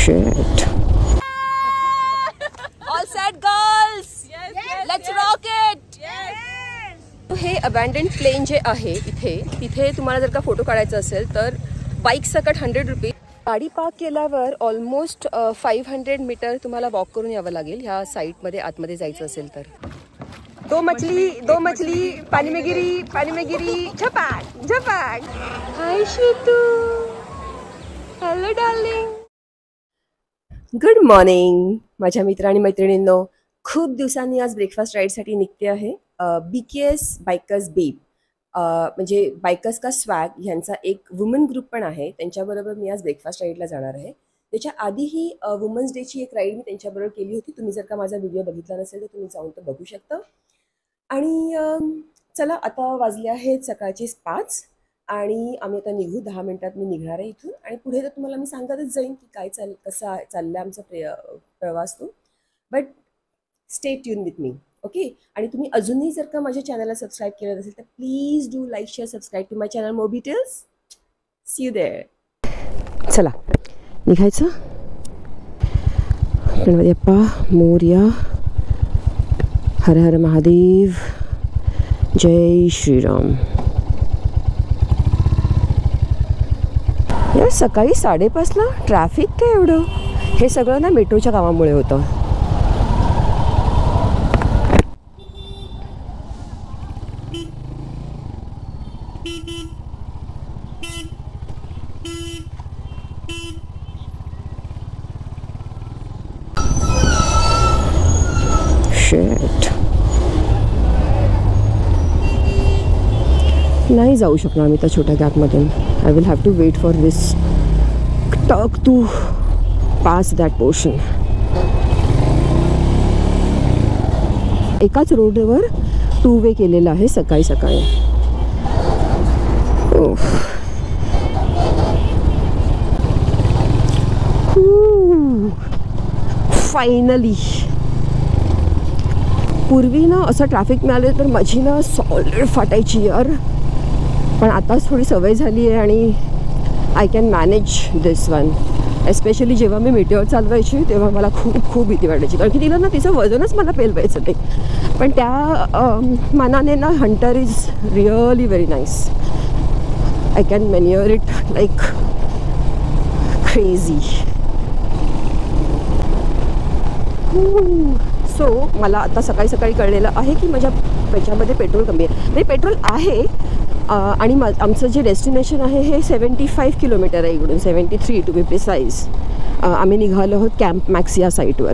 Shit. All set girls. Let's rock it. हे abandoned plain जे आहे तिथे तुम्हाला जर का फोटो काढायचा असेल तर बाईक सकट 100 रुपीज. गाडी पार्क केल्यावर ऑलमोस्ट 500 मीटर तुम्हाला वॉक करून यावं लागेल ह्या साईटमध्ये आतमध्ये जायचं असेल तर. दो मछली पानी में गिरी झपाक झपाक. Hi Shitu. Hello darling. Good morning माझ्या मित्र आणि मैत्रिणींनो. खूप दिवसांनी आज ब्रेकफास्ट राईडसाठी निघते आहे. BKS बायकर्स बेब म्हणजे बायकर्स का स्वॅग ह्यांचा एक वुमन ग्रुप पण आहे. त्यांच्याबरोबर मी आज ब्रेकफास्ट राईडला जाणार आहे. त्याच्या आधीही वुमन्स डेची एक राईड मी त्यांच्याबरोबर केली होती. तुम्ही जर का माझा व्हिडिओ बघितला नसेल तर तुम्ही जाऊन तर बघू शकता. आणि चला आता वाजले आहेत सकाळचे 5 आणि आम्ही आता निघू. 10 मिनिटात मी निघणार आहे इथून आणि पुढे तर तुम्हाला मी सांगतच जाईन की काय कसा चालला आमचा प्रवास तो. But stay tune with me. Okay. आणि तुम्ही अजूनही जर का माझ्या चॅनलला सबस्क्राईब केलं नसेल तर please do like share subscribe to my channel. More details. See you there. चला निघायचं. गणपती बाप्पा मोरया. हर हर महादेव. जय श्रीराम. यार सकाळी 5:30ला ट्रॅफिक काय एवढं. हे सगळं ना मेट्रोच्या कामामुळे होतं. नाही जाऊ शकणार मी त्या छोट्या गॅपमधून. I will have to wait for this truck to pass that portion. एकाच रोडवर 2 वे केलेलं आहे सकाळी सकाळी. फायनली. पूर्वी ना असं ट्रॅफिक मिळालं तर माझी ना सॉलिड फाटायची यार. पण आताच थोडी सवय झाली आहे आणि I can manage this one. Especially जेव्हा मी मेट्रोवर चालवायची तेव्हा मला खूप भीती वाटायची कारण की तिला ना तिचं वजनच मला पेलवायचं नाही. पण त्या मानाने ना Hunter is really very nice. I can manure it like crazy. So मला आता सकाळी सकाळी कळलेलं आहे की माझ्या त्याच्यामध्ये पेट्रोल कमी आहे. म्हणजे पेट्रोल आहे आणि आमचं जे डेस्टिनेशन आहे हे 75 किलोमीटर आहे इकडून. 73 टू बी प्रिसाईज. आम्ही निघालो आहोत कॅम्प मॅक्स या साईटवर.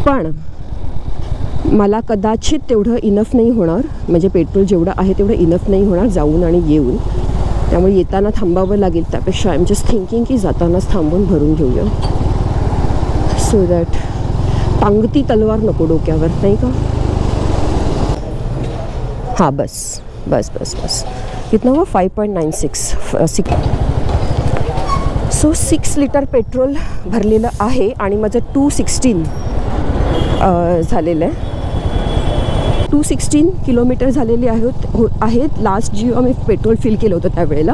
पण मला कदाचित तेवढं इनफ नाही होणार. म्हणजे पेट्रोल जेवढं आहे तेवढं इनफ नाही होणार जाऊन आणि येऊन. त्यामुळे येताना थांबावं लागेल. त्यापेक्षा आय एम जस्ट थिंकिंग की जातानाच थांबून भरून घेऊया. सो दॅट टांगती तलवार नको डोक्यावर नाही का. हां बस कितना हुआ 5.96. सो 6 लिटर पेट्रोल भरलेलं आहे आणि माझं 216 झालेलं आहे. 216 किलोमीटर झालेले आहेत लास्ट जेव्हा मी पेट्रोल फिल केलं होतं त्यावेळेला.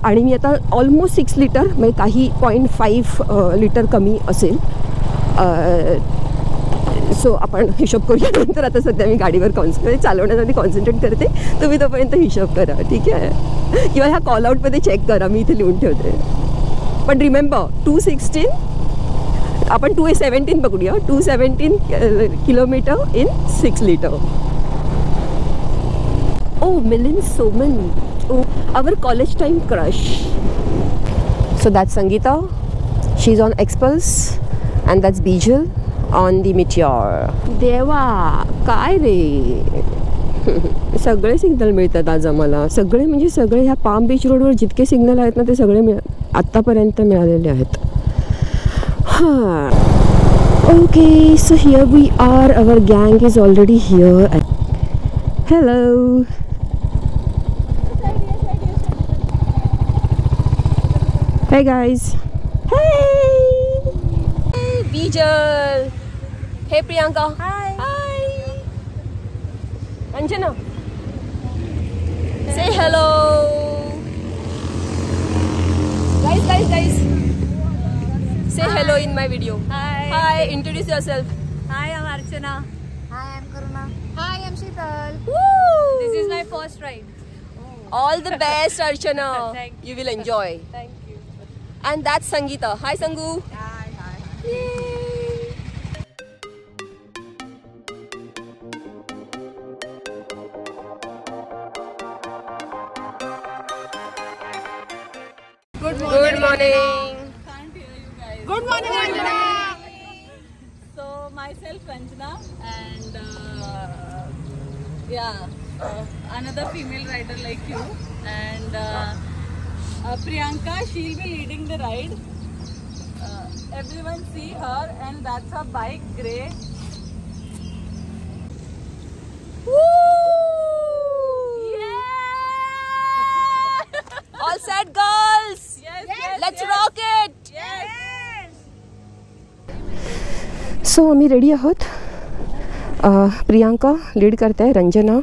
आणि मी आता ऑलमोस्ट 6 लिटर म्हणजे काही 0.5 लिटर कमी असेल. सो आपण हिशोब करूया नंतर. आता सध्या मी गाडीवर चालवण्यासाठी कॉन्सन्ट्रेट करते. तुम्ही तोपर्यंत हिशोब करा ठीक आहे. किंवा ह्या कॉल आउटमध्ये चेक करा. मी इथे लिहून ठेवते. पण रिमेंबर 216 आपण 217 पकडूया. 217 kilometre in 6 litre. Oh Milind Soman. Oh our college time crush. So that's Sangeeta. She is on Xpulse and that's Bijal on the Meteor. देवा काय रे. सगळे सिग्नल मिळतात आज आम्हाला. सगळे म्हणजे सगळे ह्या पाम बीच रोडवर जितके सिग्नल आहेत ना ते सगळे आत्तापर्यंत मिळालेले आहेत. हां okay. So here we are. Our गँग is already here. Hello. Hey guys. Bijal. Hey Priyanka. Hi. Anjana. Say hello. Guys hello in my video. Hi. Hi, introduce yourself. Hi, I'm Archana. Hi, I'm Karuna. Hi, I'm Sheetal. Woo! This is my first ride. All the best, Archana. Thank You will enjoy. Thank you. And that's Sangeeta. Hi, Sangu. Hi. Yay. Good Good morning. Can't hear you guys. Good morning, Archana. So myself Ranjana and another female rider like you and Priyanka. She'll be leading the ride. Everyone see her and that's her bike, grey. All set, girls. Yes. Let's rock it. Yes. So आम्ही ready आहोत. Priyanka lead करते आहे, रंजना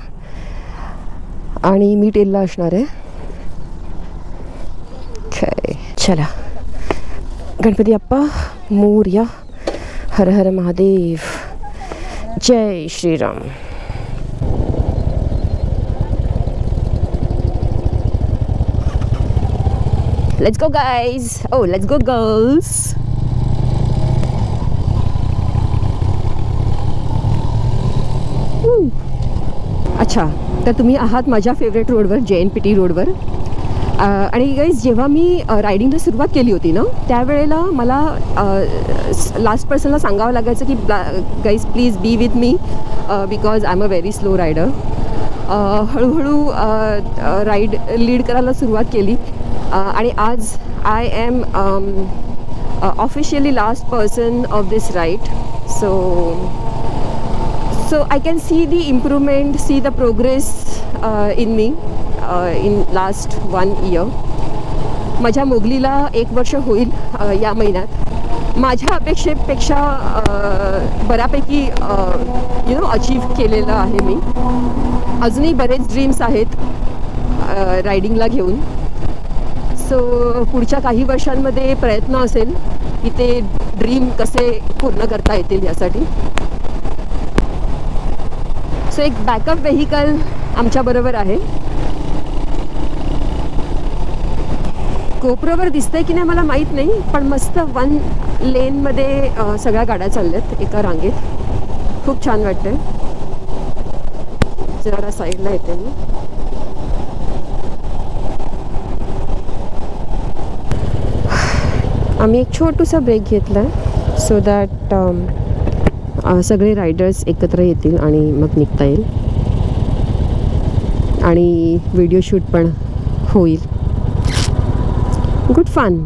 आणि मी टेलला असणार आहे. चला, गणपती बाप्पा मोरया. हर हर महादेव. जय Shriram. Let's go, guys. Oh, let's go, girls. अच्छा, तर तुम्ही आहात माझ्या फेवरेट रोडवर, JNPT रोडवर. आणि गाईज, जेव्हा मी रायडिंगला सुरुवात केली होती ना, त्यावेळेला मला लास्ट पर्सनला सांगावं लागायचं की guys please be with me because I am a very slow rider. हळूहळू राईड लीड करायला सुरुवात केली आणि आज I am officially last person of this ride. So I can see the improvement, see the progress in me in last 1 year. माझ्या मोगलीला 1 वर्ष होईल या महिन्यात. माझ्या अपेक्षेपेक्षा बऱ्यापैकी अचीव केलेलं आहे मी. अजूनही बरेच ड्रीम्स आहेत रायडिंगला घेऊन. सो पुढच्या काही वर्षांमध्ये प्रयत्न असेल की ते ड्रीम कसे पूर्ण करता येतील यासाठी. सो एक बॅकअप व्हेकल आमच्याबरोबर आहे. कोपऱ्यावर दिसतंय की नाही मला माहीत नाही, पण मस्त 1 लेनमध्ये सगळ्या गाड्या चालल्यात एका रांगेत. खूप छान वाटतंय. जरा साईडला येते मी. आम्ही एक छोटूसा ब्रेक घेतला आहे सो दॅट सगळे रायडर्स एकत्र येतील आणि मग निघता येईल आणि व्हिडिओ शूट पण होईल. Good fun.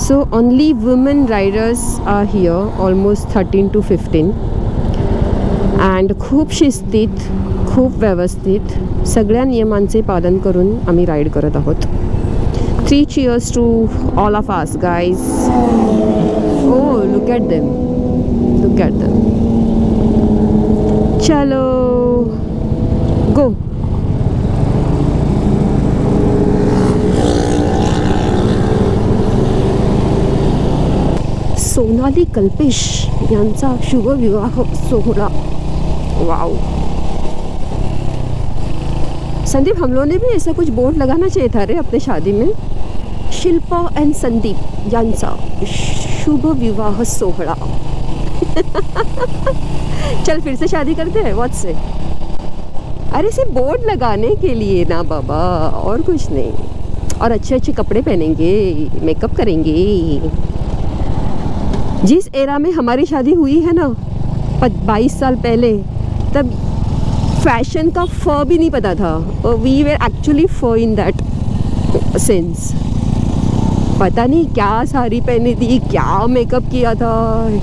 So only women riders are here, almost 13 to 15. And खूप शिस्तीत, खूप व्यवस्थित सगळ्या नियमांचे पालन करून आम्ही राईड करत आहोत. 3 cheers to all of us, guys. Oh, look at them. Look at them. Chalo. Go. Sonali Kalpesh यांचा शुभविवाह सोहळा. वाओ. संदीप, हम लोगों ने भी ऐसा कुछ बोर्ड लगाना चाहिए था रे अपने शादी में. शिल्पा एंड संदीप यांचा शुभ विवाह सोहळा. चल फिर से शादी करते हैं. व्हाट से? अरे सिर्फ बोर्ड लगाने के लिए ना बाबा, और कुछ नहीं. और अच्छे अच्छे कपड़े पहनेंगे, मेकअप करेंगे. जिस एरा में हमारी शादी हुई है ना 22 साल पहले, तब फैशन का फ भी नहीं पता था. वी वेर एक्चुअली फ इन दैट सेंस. पता नहीं क्या साड़ी पहनी थी, क्या मेकअप किया था,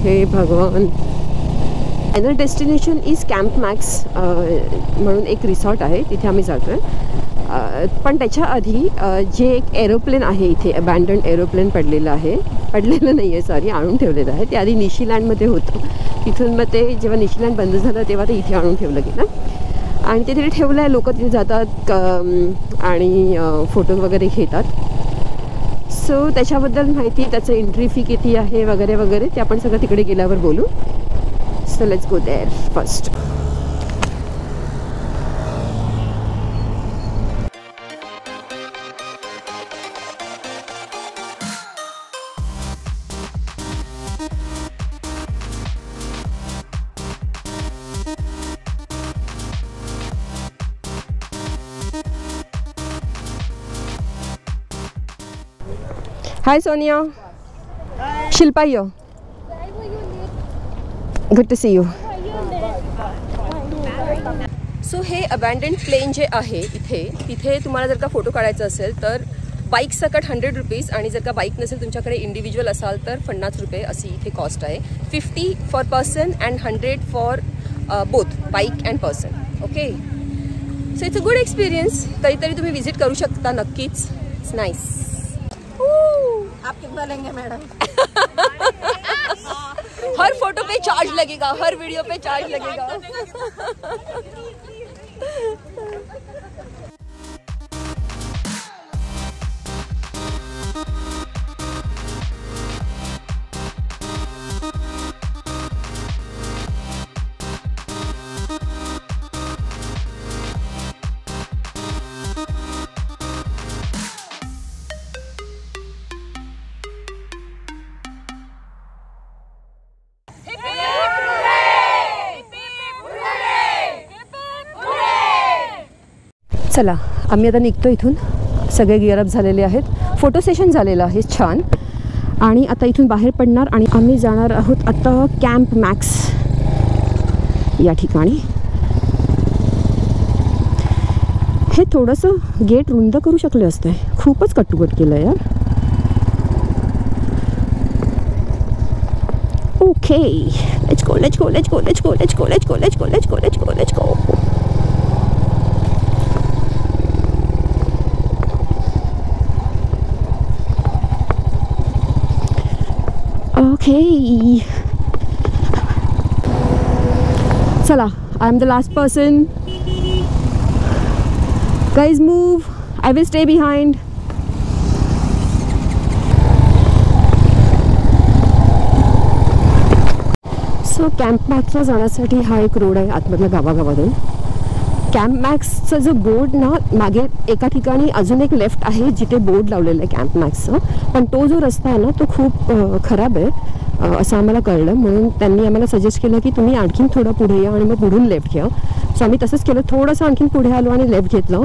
हे भगवान. Final destination is camp max म्हणून एक रिसॉर्ट आहे, तिथे आम्ही जातो आहे. पण त्याच्या आधी जे एक एरोप्लेन आहे इथे, अबॅन्डन्ड एरोप्लेन पडलेलं नाही आहे सॉरी, आणून ठेवलेलं आहे. ते आधी निशीलँडमध्ये होतं. तिथून मग ते जेव्हा निशीलँड बंद झालं तेव्हा ते इथे आणून ठेवलं गेलं आणि ते तिथे ठेवलं आहे. लोक तिथे जातात आणि फोटो वगैरे घेतात. सो त्याच्याबद्दल माहिती, त्याचं एंट्री फी किती आहे वगैरे वगैरे ते आपण सगळं तिकडे गेल्यावर बोलू. So let's go there first. Hi Sonia. Shilpa here. Good to see you. So हे अबॅन्डन्ड प्लेन जे आहे तिथे तुम्हाला जर का फोटो काढायचा असेल तर बाईक सकट 100 रुपीज आणि जर का बाईक नसेल तुमच्याकडे इंडिव्हिज्युअल असाल तर 50 रुपये अशी इथे कॉस्ट आहे. 50 for person and 100 for both bike and person. Okay, so it's a good experience. कधीतरी तुम्ही विजिट करू शकता नक्कीच. It's nice. आप कितना लेंगे मैडम? हर फोटो पे चार्ज लगेगा, हर वीडियो पे चार्ज लगेगा. चला आम्ही आता निघतो इथून. सगळे गिअरअप झालेले आहेत. फोटो सेशन झालेलं आहे छान. आणि आता इथून बाहेर पडणार आणि आम्ही जाणार आहोत आता कॅम्प मॅक्स या ठिकाणी. हे थोडंसं गेट रुंद करू शकले असते. खूपच कटुकट केलं यार. Okay, let's go let's go let's go let's go let's go let's go let's go let's go let's go let's go. Okay. Chala, I am the last person. Guys, move. I will stay behind. So camp मॅक्सला जाण्यासाठी हा एक road आहे आतमधल्या गावागावातून. Camp मॅक्सचा जो board ना मागे एका ठिकाणी अजून एक लेफ्ट आहे जिथे बोर्ड लावलेलं आहे कॅम्प मॅक्सचं. पण तो जो रस्ता आहे ना तो खूप खराब आहे असं आम्हाला कळलं. म्हणून त्यांनी आम्हाला सजेस्ट केलं की तुम्ही आणखीन थोडं पुढे या आणि मग पुढून लेफ्ट घ्या. सो आम्ही तसंच केलं. थोडंसं आणखीन पुढे आलो आणि लेफ्ट घेतलं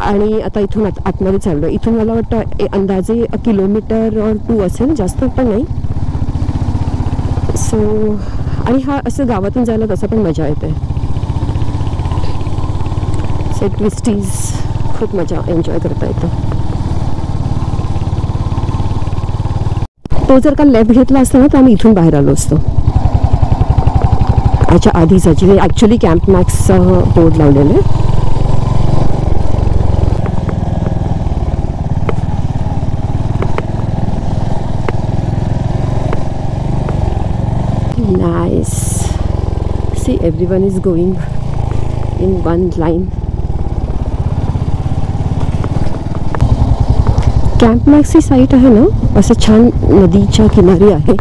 आणि आता इथून आतमध्ये चाललो. इथून मला वाटतं अंदाजे 1 किलोमीटर और 2 असेल, जास्त पण नाही. सो आणि हा असं गावातून जायला तसं पण मजा येते. ट्विस्टीज खूप मजा एन्जॉय करता येतं. तो जर का लेफ्ट घेतला असता ना तर आम्ही इथून बाहेर आलो असतो. याच्या आधीचा जिथे ॲक्च्युली कॅम्प मॅक्सचा बोर्ड लावलेलं आहे. Nice. See everyone is going in one line. Camp मॅक्सची साईट आहे ना असं छान नदीच्या किनारी आहे.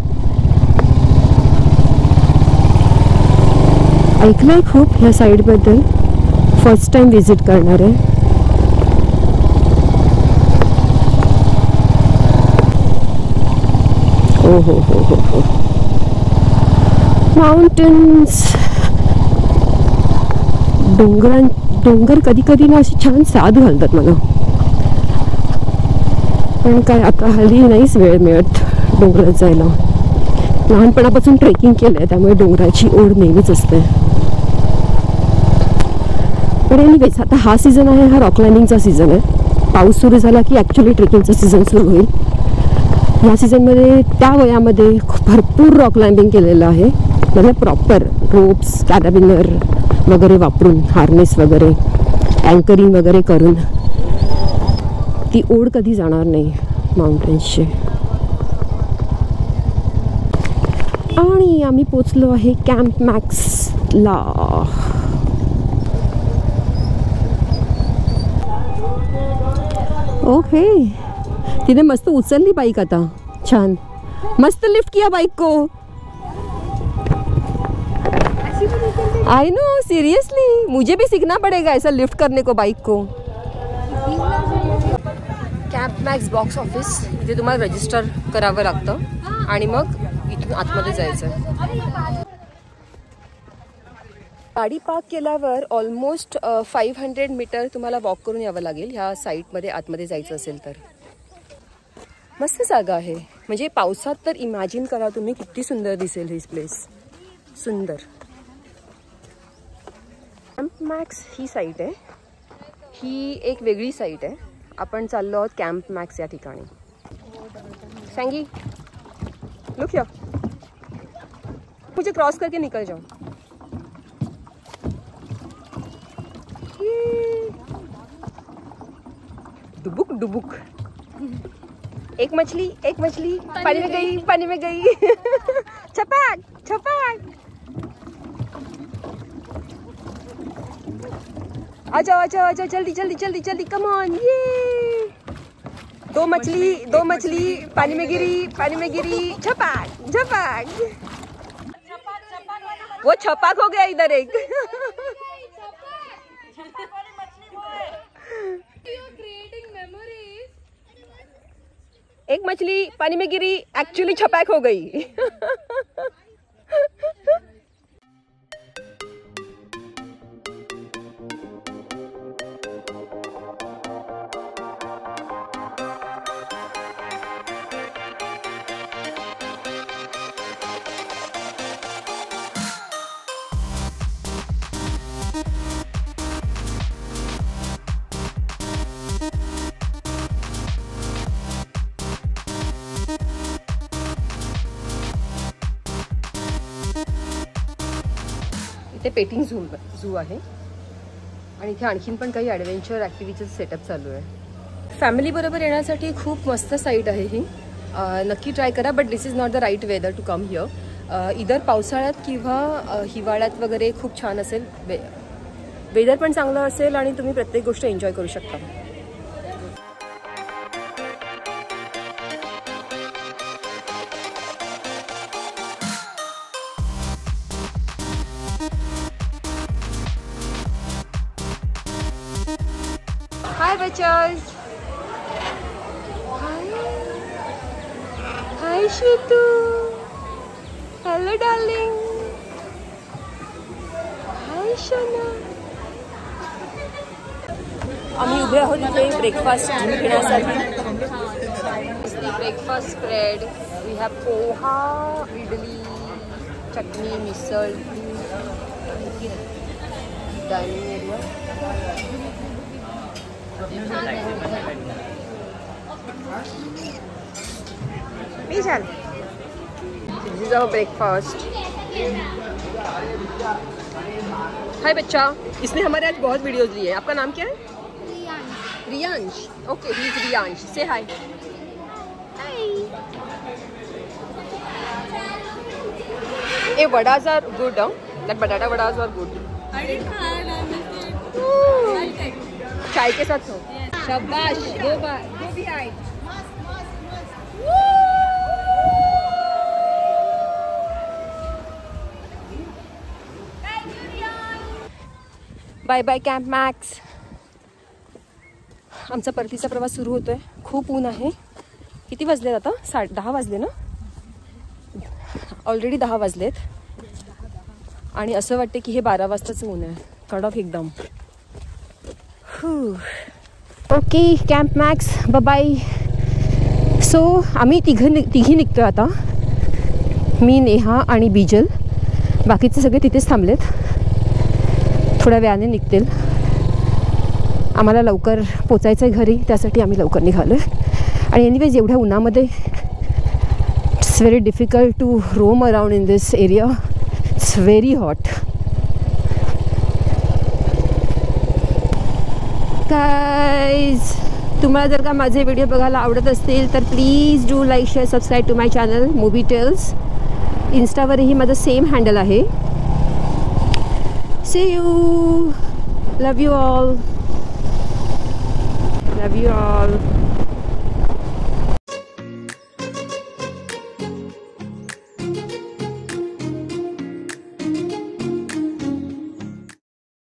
ऐकलंय खूप ह्या साईडबद्दल. फर्स्ट टाइम विजिट करणार आहे. ओ हो हो हो हो. माउंटन्स, डोंगर कधी कधी ना अशी छान साथ घालतात मला. पण काय आता हल्ली नाहीच वेळ मिळत डोंगरात जायला. लहानपणापासून ट्रेकिंग केलं आहे त्यामुळे डोंगराची ओढ नेहमीच असते. पण एनिवेज आता हा सीझन आहे, हा रॉक क्लाइम्बिंगचा सीझन आहे. पाऊस सुरू झाला की ॲक्च्युली ट्रेकिंगचा सीझन सुरू होईल. या सीझनमध्ये त्या वयामध्ये भरपूर रॉक क्लाइम्बिंग केलेलं आहे. म्हणजे प्रॉपर रोप्स, कॅराबिनर वगैरे वापरून, हार्नेस वगैरे, अँकरिंग वगैरे करून. ती ओढ कधी जाणार नाही माउंटन्सची. आणि आम्ही पोचलो आहे कॅम्प मॅक्सला. ओके, तिने मस्त उचलली बाईक आता, छान मस्त लिफ्ट किया बाइक को. आई नो, सीरियसली मुझे भी सीखना पड़ेगा ऐसा लिफ्ट करने को बाइक को. कॅम्प मॅक्स बॉक्स ऑफिस, इथे तुम्हाला रजिस्टर करावं लागतं आणि मग इथून आतमध्ये जायचं. गाडी पार्क केल्यावर ऑलमोस्ट 500 मीटर तुम्हाला वॉक करून यावं लागेल ह्या साईटमध्ये आतमध्ये जायचं असेल तर. मस्त जागा आहे, म्हणजे पावसात तर इमॅजिन करा तुम्ही किती सुंदर दिसेल ही प्लेस. सुंदर. कॅम्प मॅक्स ही साईट आहे, ही एक वेगळी साईट आहे. आपण चाललो आहोत कॅम्प मॅक्स या ठिकाणी. सैंगी लुक हियर, मुझे क्रॉस करके निकल जाओ. डुबुक डुबुक. एक मछली पानी में गई, पानी में गई. छपाक छपाक. आ जाओ आ जाओ आ जाओ, जल्दी जल्दी जल्दी जल्दी, कम ऑन. ये दो मछली पानी में गिरी. छपाक छपाक. वो छपाक हो गया इधर एक. एक मछली पानी में गिरी, एक्चुअली छपाक हो गई. इथे पेटिंग झू आहे आणि इथे आणखीन पण काही ॲडव्हेंचर ॲक्टिव्हिटीज सेटअप चालू आहे. फॅमिली बरोबर येण्यासाठी खूप मस्त साईट आहे ही. नक्की ट्राय करा, but this is not the right weather to come here. इधर पावसाळ्यात किंवा हिवाळ्यात वगैरे खूप छान असेल, वेदर पण चांगलं असेल आणि तुम्ही प्रत्येक गोष्ट एन्जॉय करू शकता. Hi bachas. Hi Shitu. Hello darling. Hi Shana. आम्ही उभे आहोत इथे ब्रेकफास्ट घेण्यासाठी. Breakfast spread. We have poha, idli, chutney, misal. Dining area. Michelle, this is our breakfast. Hi बच्चा, इसने हमारे आज बहुत वीडियोस लिए हैं. आपका नाम क्या है? Riyansh. Okay, he is Riyansh. Say hi. A vadas are good. That batata vadas are good. I didn't had. I missed it. I'll take. चाय के साथ हो. शाबाश. Go behind. Bye bye camp Max. आमचा परतीचा प्रवास सुरू होतोय. खूप ऊन आहे. किती वाजलेत आता? 10 वाजले ना. ऑलरेडी 10 वाजलेत आणि असं वाटते की हे 12 वाजताच ऊन आहे. कडक एकदम. Okay Camp Max, bye bye. So आम्ही तिघी निघतो आता. मी, नेहा आणि बिजल. बाकीचे सगळे तिथेच थांबलेत. थोड्या वेळाने निघतील. आम्हाला लवकर पोचायचं आहे घरी, त्यासाठी आम्ही लवकर निघालो आहे. आणि एनिवेज एवढ्या उन्हामध्ये it's very difficult to roam around in this area. It's very hot. Guys, तुम्हाला जर का माझे व्हिडिओ बघायला आवडत असतील तर please do like, share, subscribe to my channel movie tales. इन्स्टावरही माझं सेम हँडल आहे. See you. Love you all. Love you all.